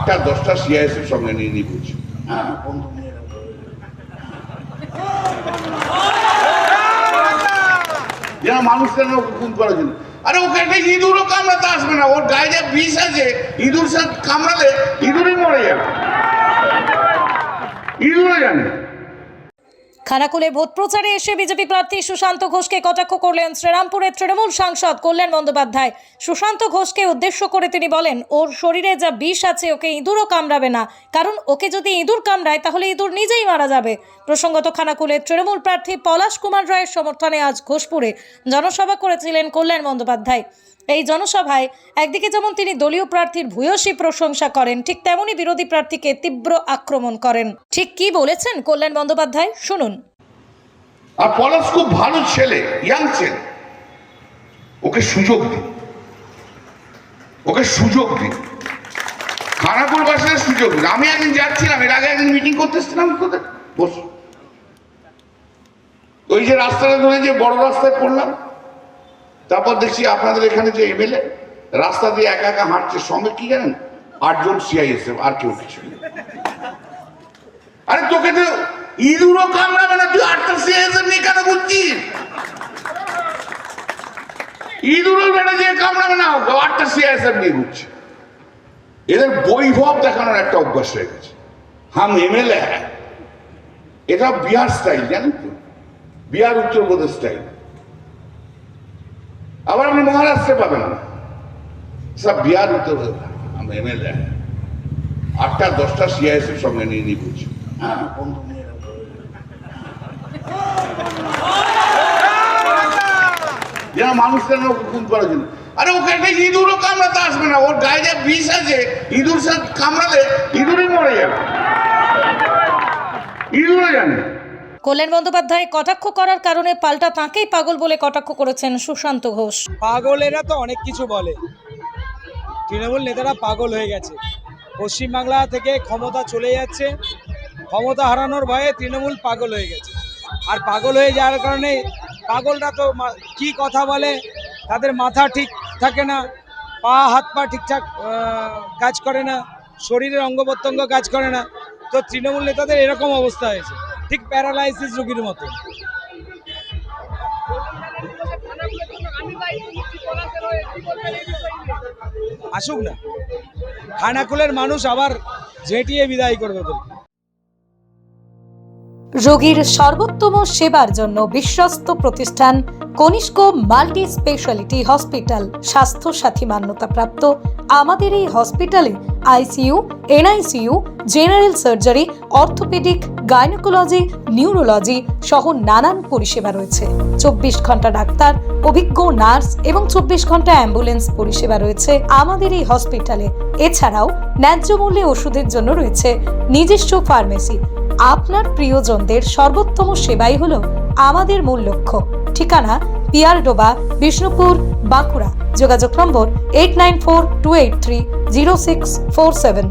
8টা 10টা সিআইএসএফ সঙ্গে নিয়ে নিখোঁজ। যারা মানুষ কেন খুন করার জন্য, আরে ওকে একটা ইঁদুরও কামড়াতে আসবে না, ওর গায়ে যে বিষ আছে ইঁদুর সাথে কামড়ালে ইঁদুরই মরে যাবে, ইঁদুরও জানে। খানাকুলে ভোট প্রচারে এসে বিজেপি প্রার্থী সুশান্ত ঘোষকে কটাক্ষ করলেন শ্রীরামপুরের তৃণমূল সাংসদ কল্যাণ বন্দ্যোপাধ্যায়। সুশান্ত ঘোষকে উদ্দেশ্য করে তিনি বলেন, ওর শরীরে যা বিষ আছে ওকে ইঁদুরও কামড়াবে না, কারণ ওকে যদি ইঁদুর কামড়ায় তাহলে ইঁদুর নিজেই মারা যাবে। প্রসঙ্গত খানাকুলের তৃণমূল প্রার্থী পলাশ কুমার রায়ের সমর্থনে আজ ঘোষপুরে জনসভা করেছিলেন কল্যাণ বন্দ্যোপাধ্যায়। এই জনসভায় একদিকে যেমন তিনি দলীয় প্রার্থীর ভূয়সী প্রশংসা করেন, ঠিক তেমনি বিরোধী প্রার্থীকে তীব্র আক্রমণ করেন। ঠিক কি বলেছেন কল্যাণ বন্দ্যোপাধ্যায়, শুনুন। আর পলাশ খুব ভালো ছেলে, ইয়াং ছেলে, ওকে সুযোগ দিন, ওকে সুযোগ দিন, খানাকুল বাসীদের সুযোগ দিন। আমি একদিন যাচ্ছিলাম, এর আগে একদিন মিটিং করতে এসেছিলাম, কোথায় বস ওই যে রাস্তাটা ধরে যে বড় রাস্তায় পড়লাম, তারপর দেখছি আপনাদের এখানে যে এমএলএ রাস্তা দিয়ে একা একা হাঁটছে, সঙ্গে কি জানেন 8 জন সিআইএসএফ, আর কেউ কিছু নেই। আরে তোকে তো ইঁদুরও কামড়াবে না, তুই 8টা সিআইএসএফ নিয়ে কেন বুঝছিস? ইঁদুরও বেড়ে দিয়ে কামড়াবে না, 8টা সিআইএসএফ নিয়ে ঘুরছে। এদের বৈভব দেখানোর একটা অভ্যাস হয়ে গেছে, হাম এমএলএ হ্যাঁ। এটা বিহার স্টাইল, জানেন তো, বিহার উত্তরপ্রদেশ স্টাইল। আবার আপনি মহারাষ্ট্রে পাবেন না, সব বিহার উত্তরপ্রদেশ, হাম এমএলএ হ্যাঁ। 8টা 10টা সিআইএসএফ সঙ্গে নিয়ে নিখোঁজ। হ্যাঁ, যারা মানুষ কেন খুন করার জন্য, আরে ওকে একটা ইঁদুরও কামড়াতে আসবে না, ওর গায়ে যে বিষ আছে ইঁদুর সাথে কামড়ালে ইঁদুরই মরে যাবে, ইঁদুরও জানে। কল্যাণ বন্দ্যোপাধ্যায় কটাক্ষ করার কারণে পাল্টা তাঁকেই পাগল বলে কটাক্ষ করেছেন সুশান্ত ঘোষ। পাগলেরা তো অনেক কিছু বলে, তৃণমূল নেতারা পাগল হয়ে গেছে, পশ্চিমবাংলা থেকে ক্ষমতা চলে যাচ্ছে, ক্ষমতা হারানোর ভয়ে তৃণমূল পাগল হয়ে গেছে। আর পাগল হয়ে যাওয়ার কারণে পাগলরা তো কি কথা বলে, তাদের মাথা ঠিক থাকে না, পা হাত পা ঠিকঠাক কাজ করে না, শরীরের অঙ্গ প্রত্যঙ্গ কাজ করে না। তো তৃণমূল নেতাদের এরকম অবস্থা হয়েছে, ঠিক প্যারালাইসিস রোগীর মতো। আসুক না, খানাকুলের মানুষ আবার ঝেঁটিয়ে বিদায় করবে বলে। রোগীর সর্বোত্তম সেবার জন্য বিশ্বস্ত প্রতিষ্ঠান কনিষ্ক মাল্টি স্পেশালিটি হসপিটাল, স্বাস্থ্য সাথী মান্যতাপ্রাপ্ত। আমাদের এই হসপিটালে ICU, NICU, general surgery, orthopaedic, gynaecology, neurology সহ নানান পরিষেবা রয়েছে। 24 ঘন্টা ডাক্তার, অভিজ্ঞ নার্স এবং 24 ঘন্টা অ্যাম্বুলেন্স পরিষেবা রয়েছে আমাদের এই হসপিটালে। এছাড়াও ন্যায্য মূল্যে ওষুধের জন্য রয়েছে নিজস্ব ফার্মেসি। আপনার প্রিয়জনদের সর্বোত্তম সেবাই হলো আমাদের মূল লক্ষ্য। ঠিকানা পিয়ারডোবা, বিষ্ণুপুর, বাঁকুড়া। যোগাযোগ নম্বর 8942830647।